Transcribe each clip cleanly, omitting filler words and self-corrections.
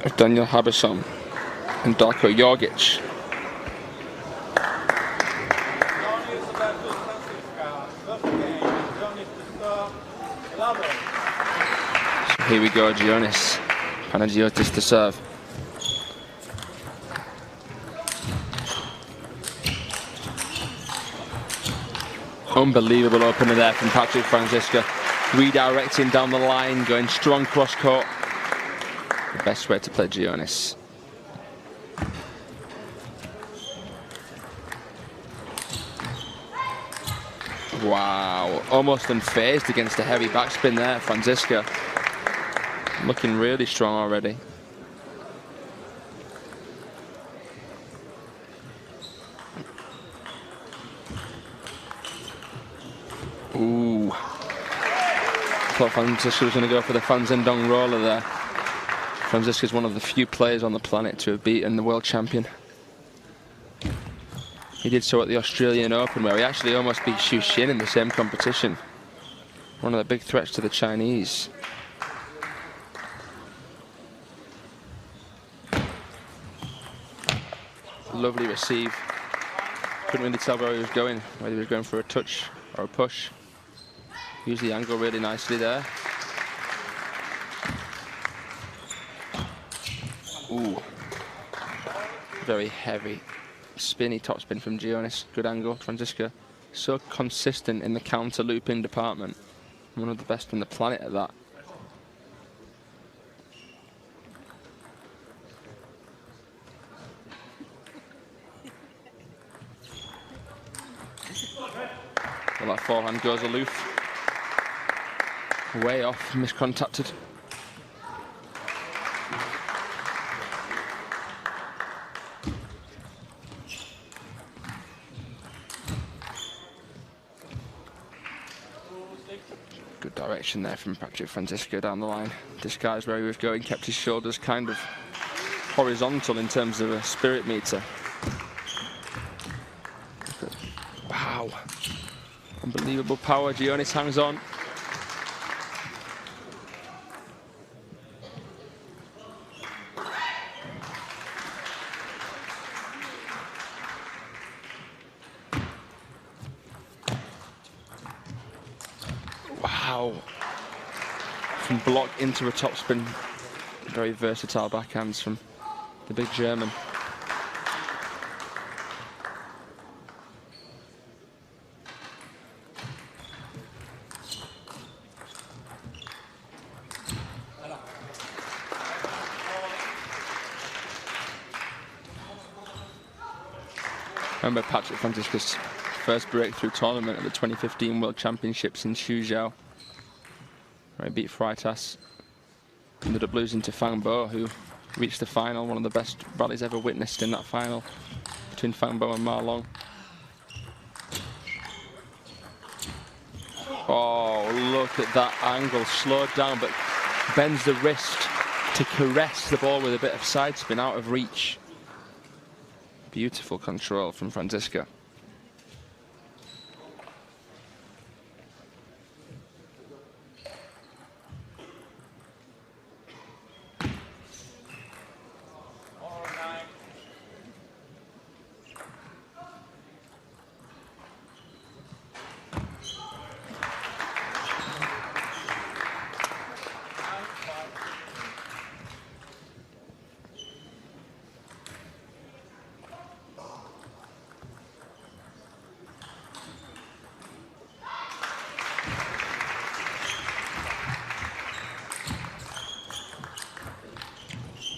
of Daniel Habison and Darko Jorgic. So here we go, Gionis. Panagiotis to serve. Unbelievable opener there from Patrick Franziska. Redirecting down the line, going strong cross court. The best way to play Gionis. Wow, almost unfazed against a heavy backspin there, Franziska. Looking really strong already. Ooh. Thought Franziska was going to go for the Fanzendong roller there. Franziska is one of the few players on the planet to have beaten the world champion. He did so at the Australian Open, where he actually almost beat Xu Xin in the same competition. One of the big threats to the Chinese. Lovely receive. Couldn't really tell where he was going, whether he was going for a touch or a push. Used the angle really nicely there. Ooh. Very heavy. Spinny topspin from Gionis. Good angle. Franziska so consistent in the counter looping department. One of the best on the planet at that. Well, that forehand goes aloof. Way off, miscontacted. Good direction there from Patrick Franziska down the line. Disguised where he was going, kept his shoulders kind of horizontal in terms of a spirit meter. Wow. Unbelievable power. Gionis hangs on. Wow. From block into a topspin. Very versatile backhands from the big German. Remember Patrick Franziska's first breakthrough tournament at the 2015 World Championships in Suzhou, where he beat Freitas. Ended up losing to Fang Bo, who reached the final. One of the best rallies ever witnessed in that final between Fang Bo and Ma Long. Oh, look at that angle. Slowed down, but bends the wrist to caress the ball with a bit of side spin out of reach. Beautiful control from Franziska.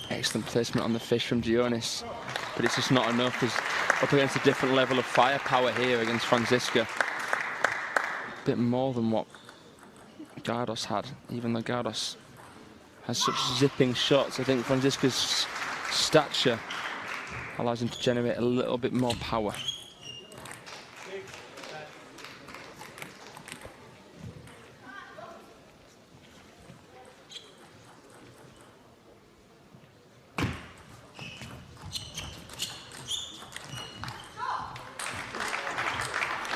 Excellent placement on the fish from Gionis, but it's just not enough. He's up against a different level of firepower here against Franziska. A bit more than what Gardos had, even though Gardos has such zipping shots. I think Franziska's stature allows him to generate a little bit more power.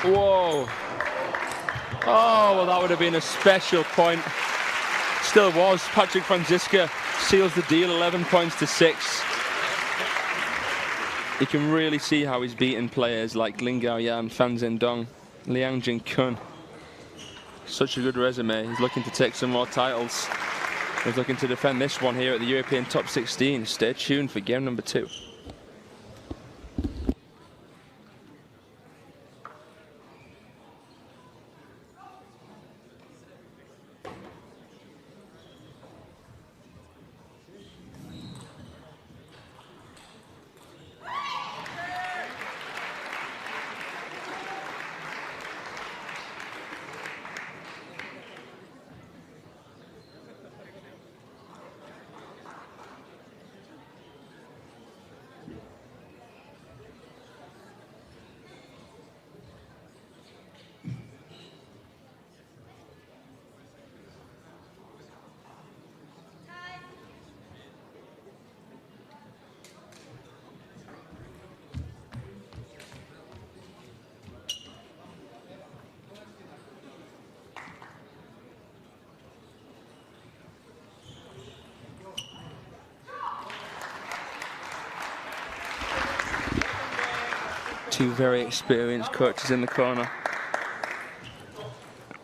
Whoa. Oh, well, that would have been a special point. Still was. Patrick Franziska seals the deal, 11 points to 6. You can really see how he's beaten players like Lin Gaoyan, Fan Zhendong, Liang Jingkun. Such a good resume. He's looking to take some more titles. He's looking to defend this one here at the European Top 16. Stay tuned for game number 2. Two very experienced coaches in the corner.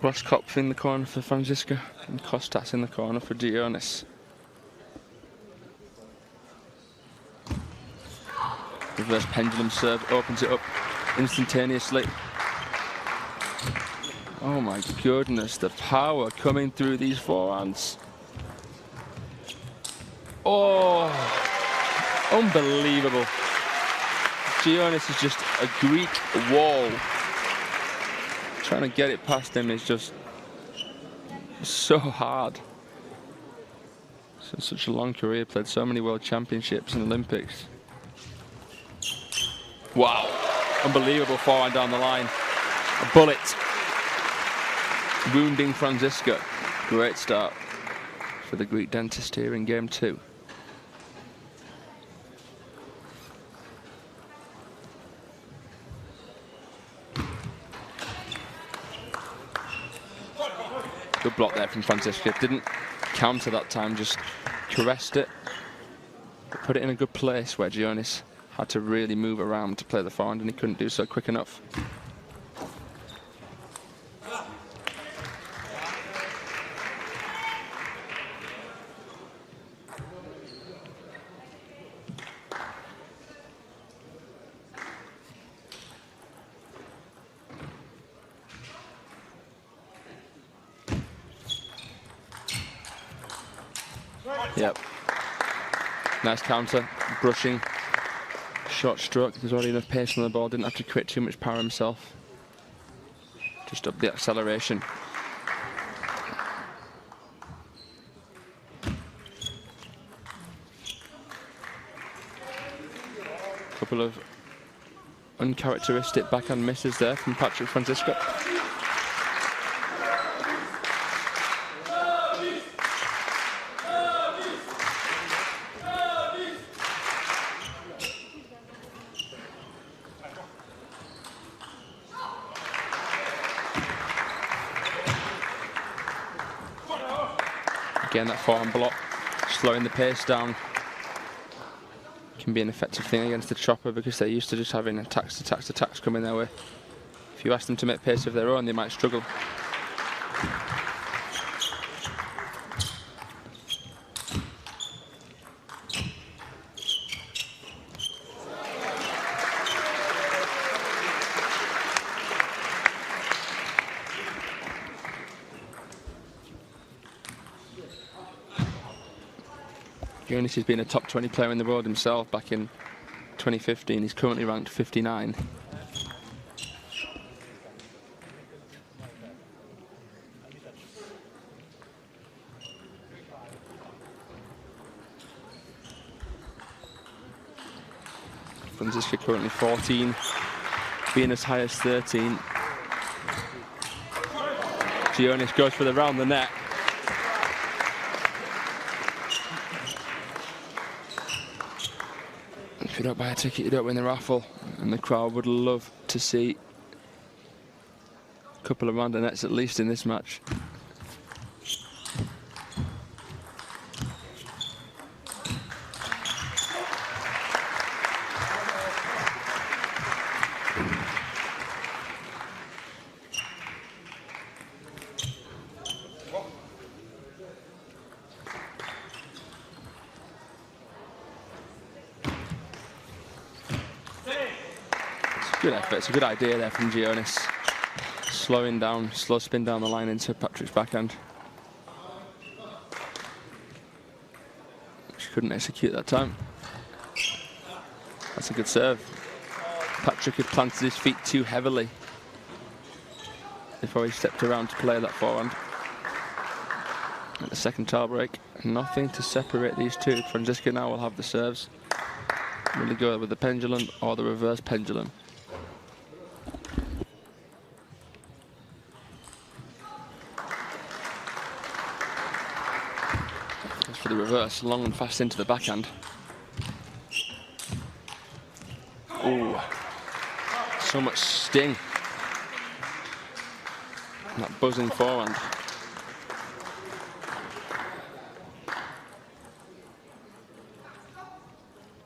Roskopf in the corner for Franziska and Kostas in the corner for Gionis. Reverse pendulum serve opens it up instantaneously. Oh my goodness, the power coming through these forehands. Oh, unbelievable. Gionis is just a Greek wall. Trying to get it past him is just so hard. So such a long career, played so many world championships and Olympics. Wow, unbelievable forehand down the line. A bullet. Wounding Franziska. Great start for the Greek dentist here in game 2. Good block there from Franziska. Didn't counter that time, just caressed it. But put it in a good place where Gionis had to really move around to play the forehand, and he couldn't do so quick enough. Yep. Nice counter, brushing, short stroke. There's already enough pace on the ball, didn't have to create too much power himself. Just up the acceleration. Couple of uncharacteristic backhand misses there from Patrick Franziska. Again, that forehand block, slowing the pace down, can be an effective thing against the chopper because they're used to just having attacks coming their way. If you ask them to make pace of their own, they might struggle. Gionis has been a top 20 player in the world himself back in 2015. He's currently ranked 59. Franziska currently 14, being as high as 13. Gionis goes for the round the net. If you don't buy a ticket, you don't win the raffle, and the crowd would love to see a couple of round the nets at least in this match. Good effort. It's a good idea there from Gionis. Slowing down, slow spin down the line into Patrick's backhand. She couldn't execute that time. That's a good serve. Patrick had planted his feet too heavily before he stepped around to play that forehand. At the second towel break, nothing to separate these two. Franziska now will have the serves. Will he go with the pendulum or the reverse pendulum? As for the reverse, long and fast into the backhand. Ooh, so much sting. And that buzzing forehand.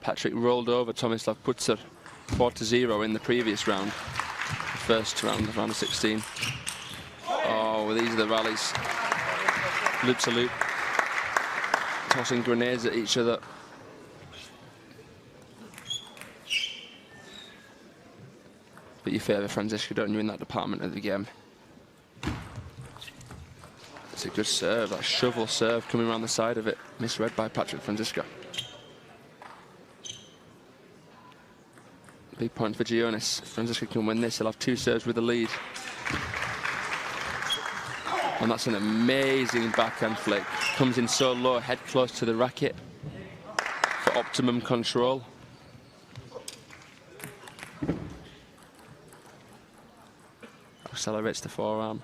Patrick rolled over Tomislav Putzer 4-0 in the previous round. The first round of round of 16. Oh, well, these are the rallies. Loop to loop. Tossing grenades at each other. But you favour Franziska, don't you, in that department of the game? It's a good serve, that shovel serve coming around the side of it. Misread by Patrick Franziska. Big point for Gionis. If Franziska can win this, he'll have 2 serves with the lead. And that's an amazing backhand flick. Comes in so low, head close to the racket for optimum control. Accelerates the forearm.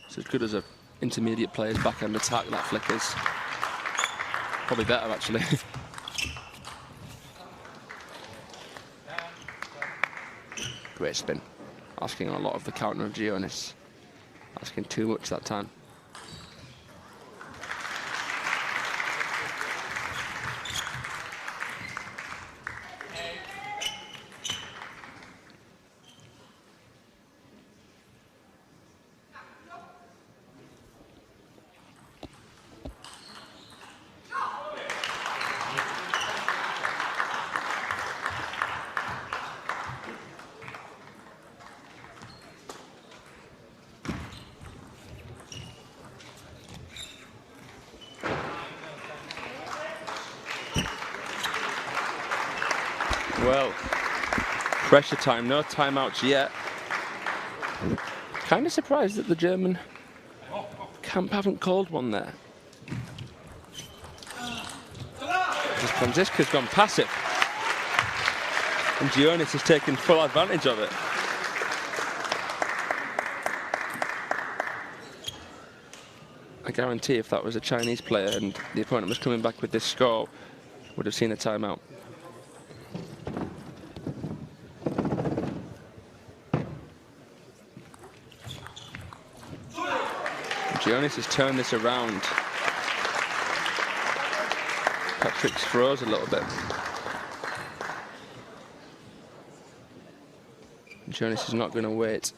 It's as good as an intermediate player's backhand attack, that flick is. Probably better, actually. Great spin. Asking a lot of the counter of Gionis. Asking too much that time. Well, pressure time, no timeouts yet. Kind of surprised that the German camp haven't called one there. Because Franziska's gone passive. And Gionis has taken full advantage of it. I guarantee if that was a Chinese player and the opponent was coming back with this score, would have seen a timeout. Gionis has turned this around. Patrick's froze a little bit. Gionis is not going to wait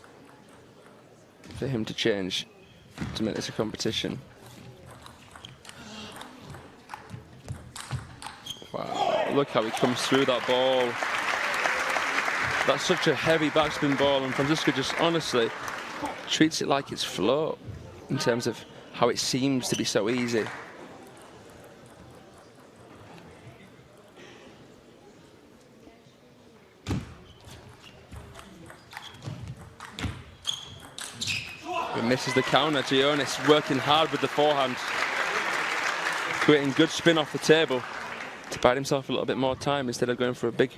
for him to change to make this a competition. Wow, look how he comes through that ball. That's such a heavy backspin ball, and Franziska just honestly treats it like it's float in terms of how it seems to be so easy. He misses the counter. Gionis working hard with the forehand, creating good spin off the table to buy himself a little bit more time instead of going for a big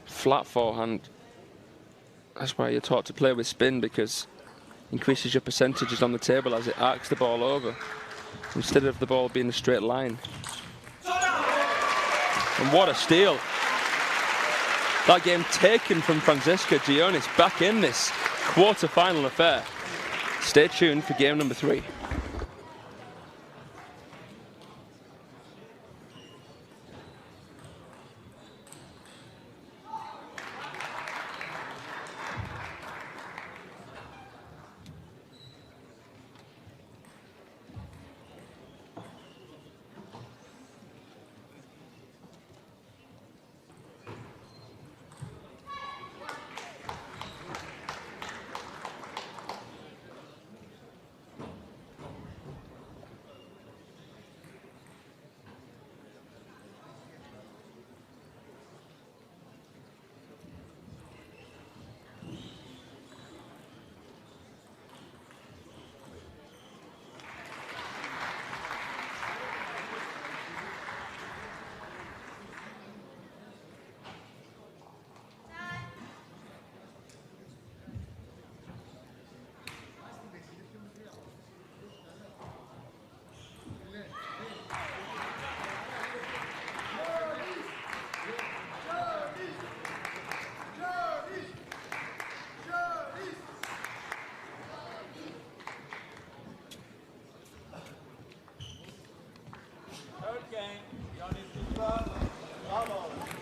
flat forehand. That's why you're taught to play with spin, because increases your percentages on the table as it arcs the ball over, instead of the ball being a straight line. And what a steal. That game taken from Franziska. Gionis back in this quarter-final affair. Stay tuned for game number 3.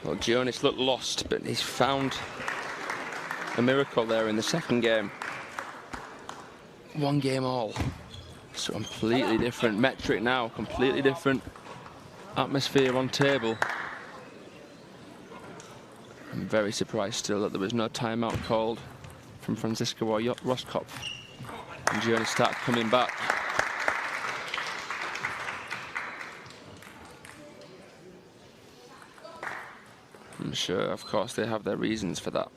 Well, Gionis looked lost, but he's found a miracle there in the second game. 1 game all. So completely different metric now, completely different atmosphere on table. I'm very surprised still that there was no timeout called from Franziska or Roskopf. And Gionis started coming back. I'm sure, of course, they have their reasons for that.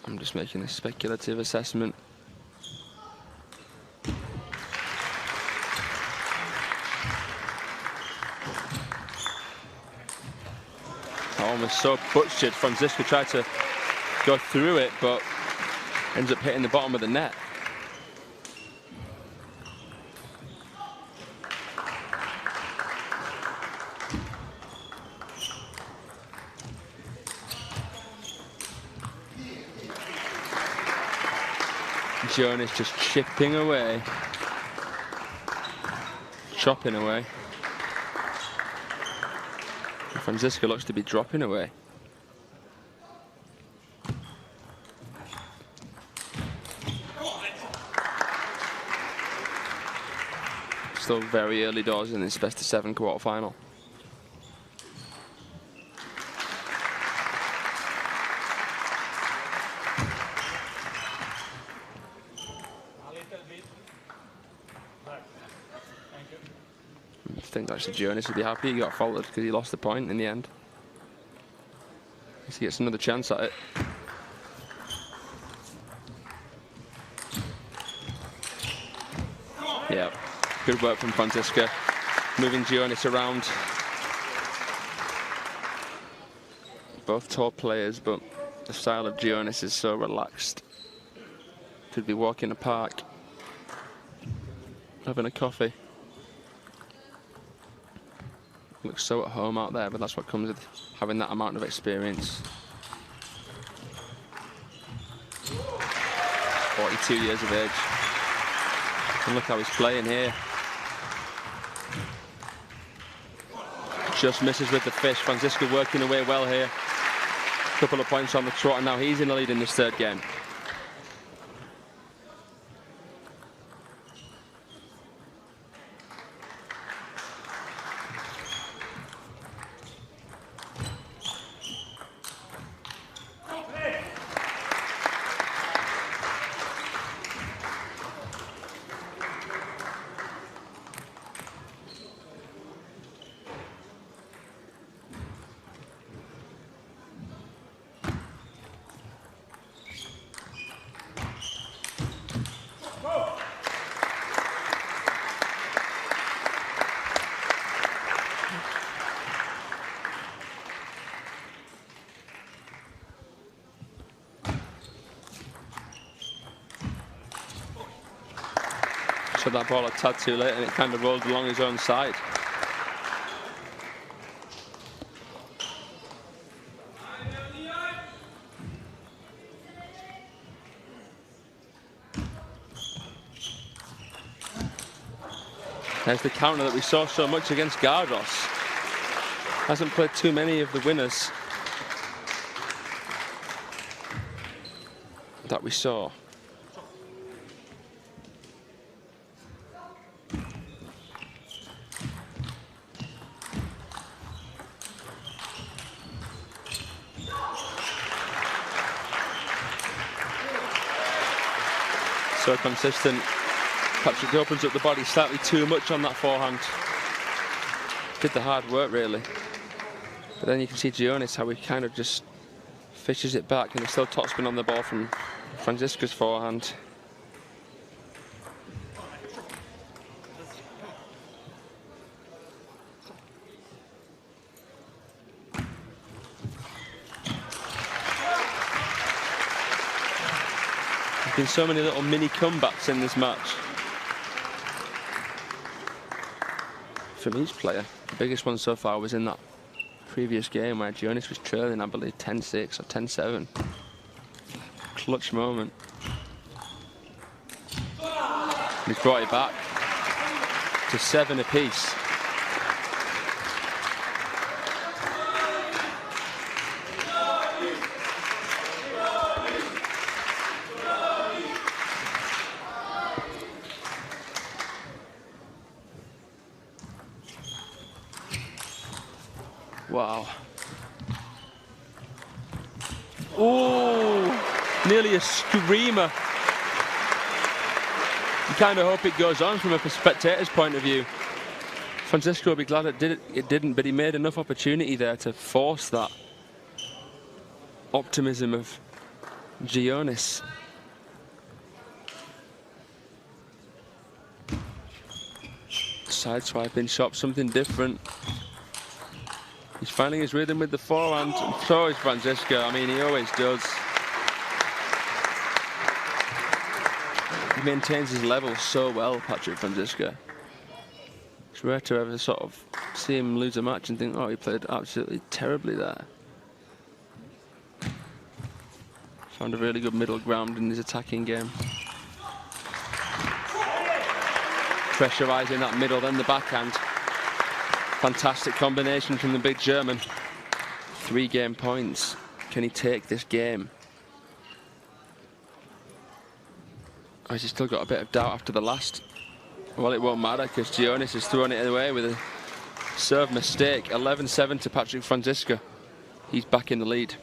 I'm just making a speculative assessment. Almost so butchered. Franziska tried to go through it, but ends up hitting the bottom of the net. Gionis just chipping away, chopping away. Franziska looks to be dropping away. Still very early doors in this best-of-7 quarter-final. I think actually Gionis would be happy he got fouled because he lost the point in the end. He gets another chance at it. Yeah, good work from Franziska, moving Gionis around. Both tall players, but the style of Gionis is so relaxed. Could be walking a park, having a coffee. Looks so at home out there, but that's what comes with having that amount of experience. 42 years of age. And look how he's playing here. Just misses with the fish. Franziska working away well here. Couple of points on the trot, and now he's in the lead in this third game. Shot that ball a tad too late and it kind of rolled along his own side. There's the counter that we saw so much against Gardos. Hasn't played too many of the winners that we saw. So consistent. Patrick opens up the body slightly too much on that forehand. Did the hard work really. But then you can see Gionis how he kind of just fishes it back, and there's still topspin on the ball from Franziska's forehand. There's been so many little mini comebacks in this match from each player. The biggest one so far was in that previous game where Gionis was trailing, I believe, 10-6 or 10-7. Clutch moment. And he's brought it back to 7 apiece. Wow. Oh, nearly a screamer. You kind of hope it goes on from a spectator's point of view. Franziska will be glad it didn't, but he made enough opportunity there to force that optimism of Gionis. Sideswiping shot, something different. He's finding his rhythm with the forehand, and so is Franziska. I mean, he always does. He maintains his level so well, Patrick Franziska. It's rare to ever sort of see him lose a match and think, oh, he played absolutely terribly there. Found a really good middle ground in his attacking game. Pressurising that middle, then the backhand. Fantastic combination from the big German. 3 game points. Can he take this game? Or has he still got a bit of doubt after the last? Well, it won't matter because Gionis has thrown it away with a serve mistake. 11-7 to Patrick Franziska. He's back in the lead.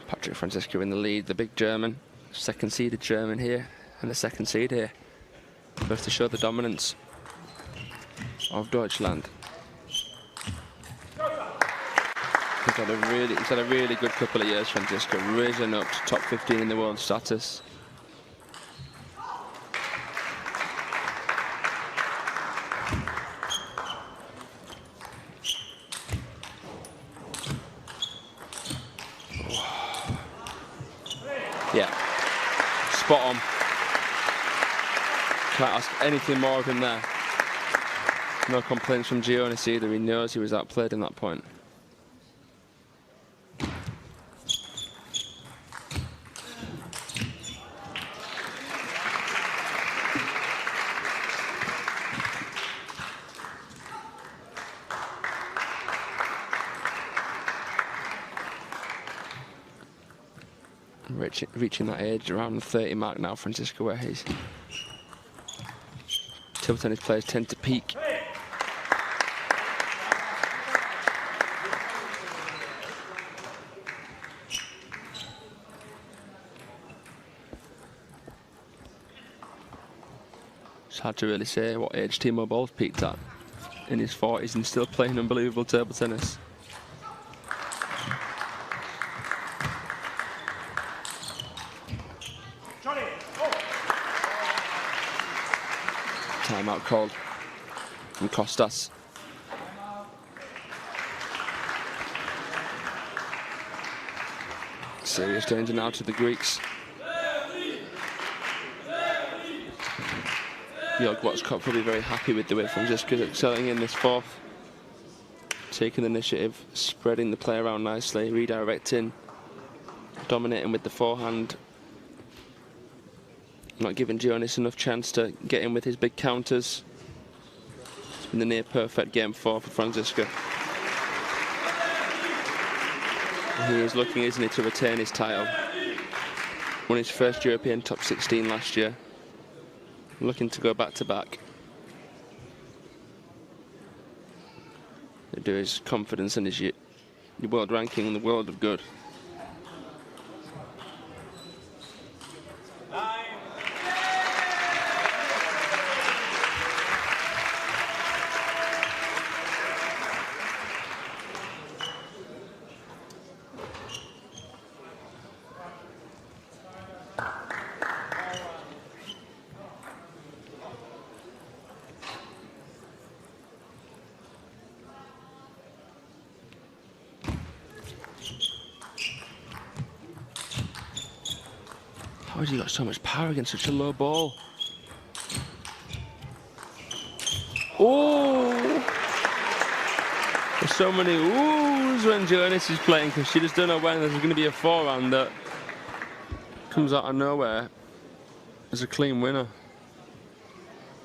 Patrick Franziska in the lead, the big German, second seeded German here, and the second seed here. Goes to show the dominance of Deutschland. He's had a really good couple of years, Franziska, risen up to top 15 in the world status. Yeah, spot on. Can't ask anything more of him there. No complaints from Gionis either. He knows he was outplayed in that point. Reaching that age around the 30 mark now, Franziska, where his table tennis players tend to peak. It's hard to really say what age Timo Boll's peaked at in his 40s and still playing unbelievable table tennis. Timeout called from Kostas. Serious danger now to the Greeks. Jörg Watzkopf will be very happy with the way Franziska's excelling in this fourth. Taking the initiative, spreading the play around nicely, redirecting, dominating with the forehand. Not giving Gionis enough chance to get in with his big counters. It's been the near perfect game 4 for Franziska. He is looking, isn't he, to retain his title. Won his first European top 16 last year. Looking to go back to back. To do his confidence and his world ranking in the world of good. How has he got so much power against such a low ball? Oh! There's so many oohs when Gionis is playing, because she just don't know when there's going to be a forehand that comes out of nowhere as a clean winner.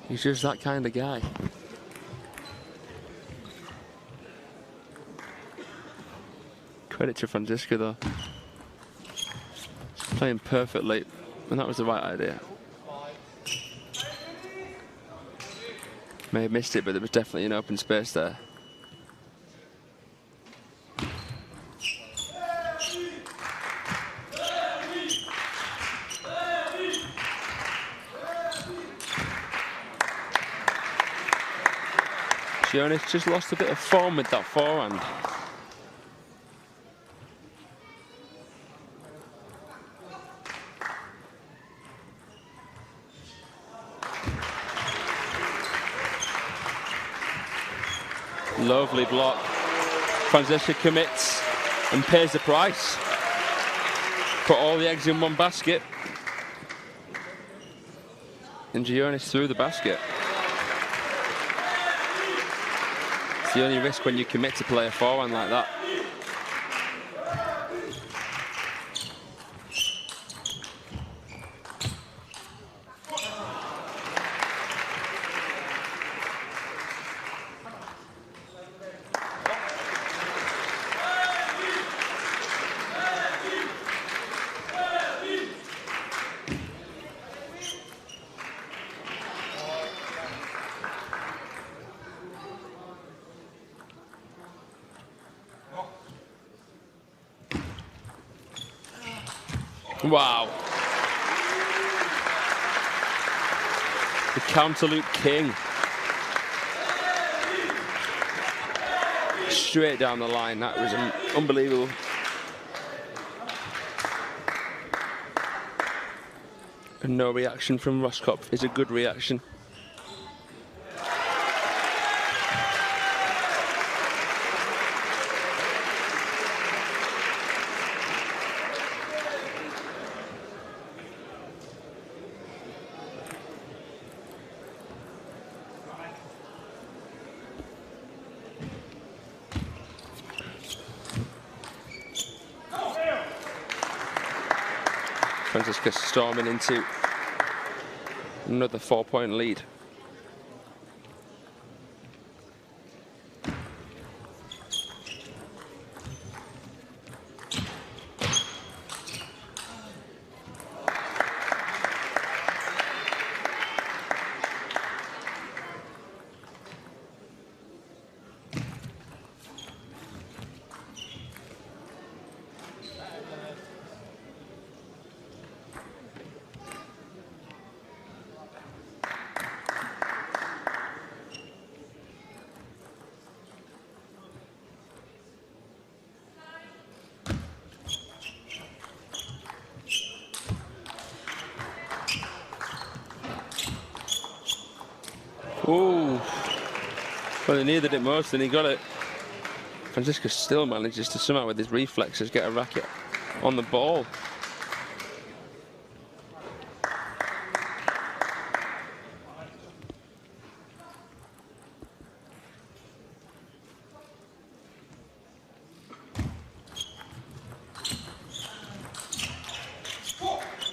He's just that kind of guy. Credit to Franziska though. Playing perfectly, and that was the right idea. May have missed it, but there was definitely an open space there. Gionis just lost a bit of form with that forehand. Lovely block. Franziska commits and pays the price. Put all the eggs in one basket. And Gionis threw the basket. It's the only risk when you commit to play a forehand like that. Wow. The counter loop king. Straight down the line. That was unbelievable. And no reaction from Roskopf is a good reaction. Franziska storming into another 4-point lead. Oh, well, he needed it most and he got it. Franziska still manages to somehow, with his reflexes, get a racket on the ball.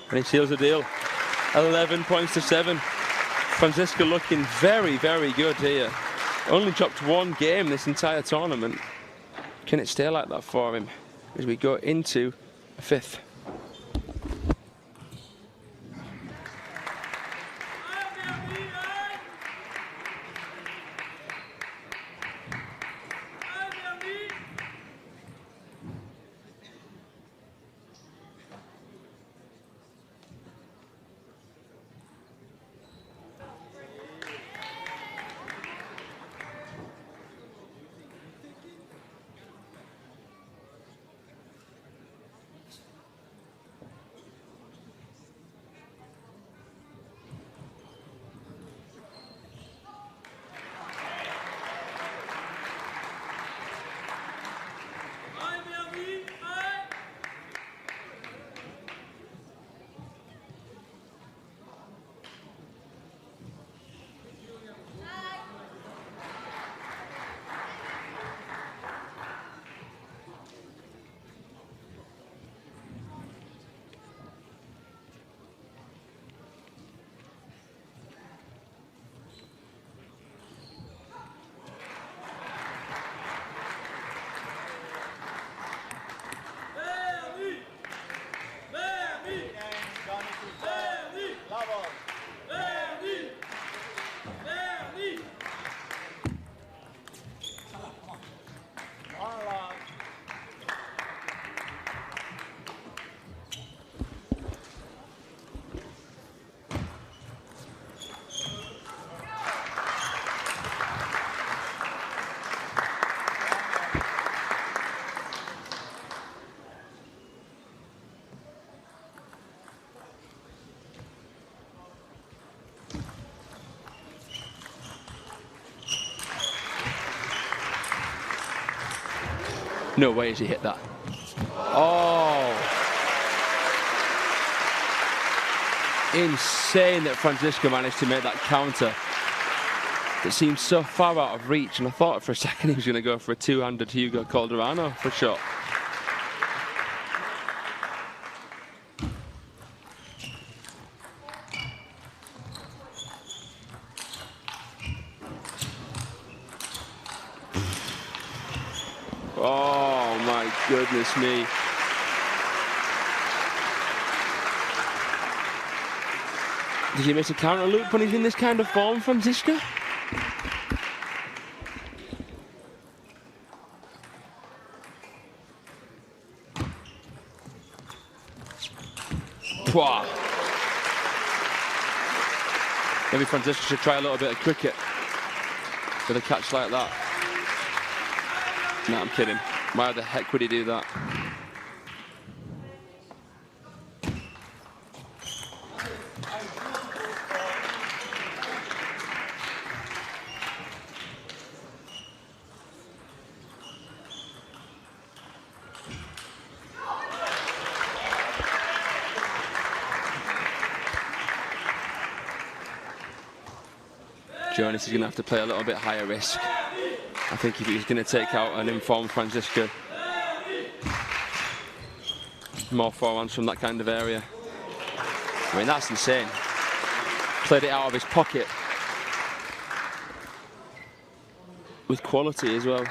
And he seals the deal. 11 points to 7. Franziska looking very, very good here. Only dropped one game this entire tournament. Can it stay like that for him? as we go into a fifth. No way has he hit that. Oh. Insane that Franziska managed to make that counter. It seemed so far out of reach, and I thought for a second he was going to go for a two-handed Hugo Calderano for sure. Oh my goodness me. Did he miss a counter loop when he's in this kind of form, Franziska? Wow. Maybe Franziska should try a little bit of cricket with a catch like that. No, I'm kidding. Why the heck would he do that? Gionis is going to have to play a little bit higher risk. I think if he's going to take out an informed Franziska, more forehands from that kind of area. I mean, that's insane. Played it out of his pocket with quality as well.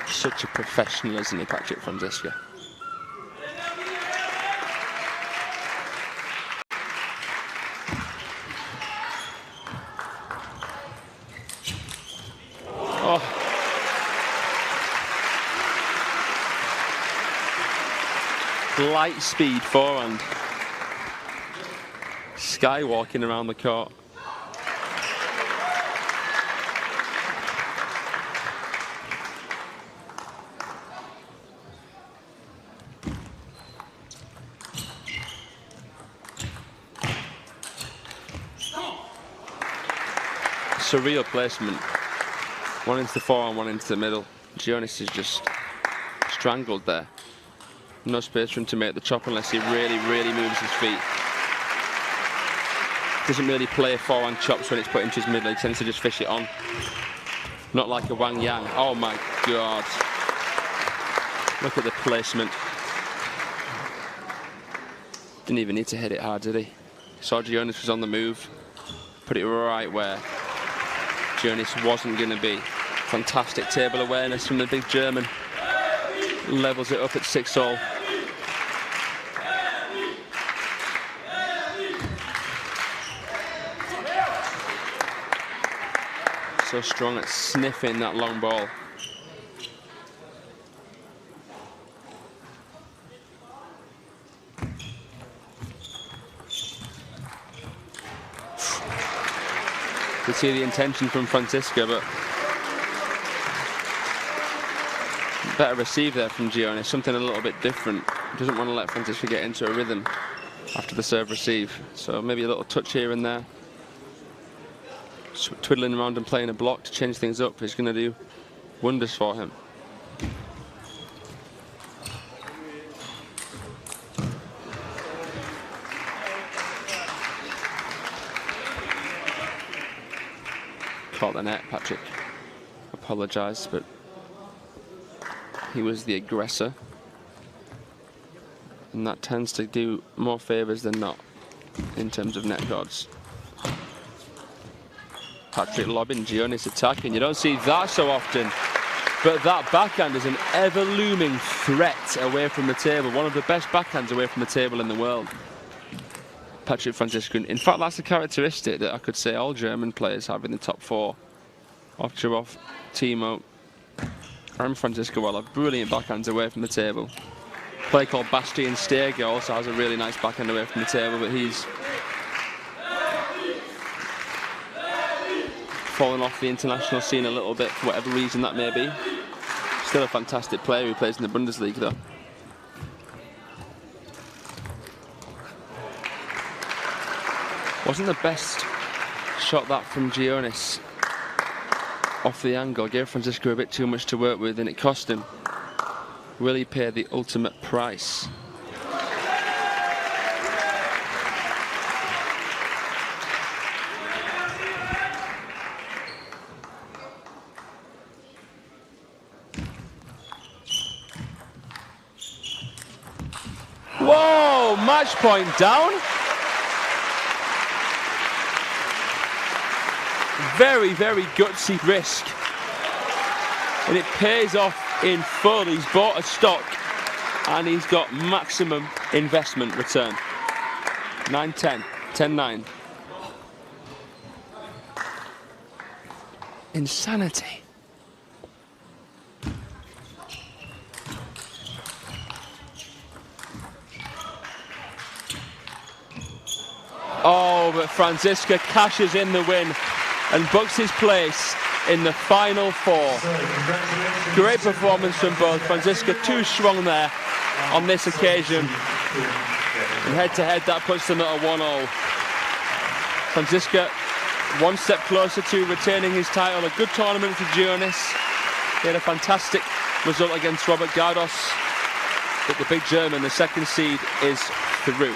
Such a professional, isn't he, Patrick Franziska? Oh. Light speed forehand. Skywalking around the court. surreal placement. One into the forearm, one into the middle. Gionis is just strangled there. No space for him to make the chop unless he really, really moves his feet. Doesn't really play forehand chops when it's put into his middle. He tends to just fish it on. Not like a Wang Yang. Oh my God. Look at the placement. Didn't even need to hit it hard, did he? Saw Gionis was on the move. Put it right where Gionis wasn't going to be. Fantastic table awareness from the big German. Levels it up at 6-all. So strong at sniffing that long ball. You see the intention from Franziska, but better receive there from Gionis. Something a little bit different. Doesn't want to let Franziska get into a rhythm after the serve receive. So maybe a little touch here and there. Twiddling around and playing a block to change things up is going to do wonders for him. Caught the net, Patrick apologised, but he was the aggressor. And that tends to do more favours than not in terms of net odds. Patrick lobbing, Gionis attacking. You don't see that so often, but that backhand is an ever-looming threat away from the table. One of the best backhands away from the table in the world. Patrick Franziska. In fact, that's a characteristic that I could say all German players have in the top 4. Ovtcharov, Timo, and Franziska will have brilliant backhands away from the table. A player called Bastian Steger also has a really nice backhand away from the table, but he's fallen off the international scene a little bit for whatever reason that may be. Still a fantastic player who plays in the Bundesliga though. Wasn't the best shot that from Gionis off the angle. Gave Franziska a bit too much to work with and it cost him. Will he pay the ultimate price? Whoa, match point down. Very, very gutsy risk. And it pays off in full. He's bought a stock and he's got maximum investment return. 9-10, 10-9. Insanity. Oh, but Franziska cashes in the win and books his place in the final 4. Great performance from both. Franziska too strong there on this occasion. And head-to-head, that puts them at a 1-all. Franziska one step closer to retaining his title. A good tournament for Gionis. He had a fantastic result against Robert Gardos. But the big German, the second seed, is through.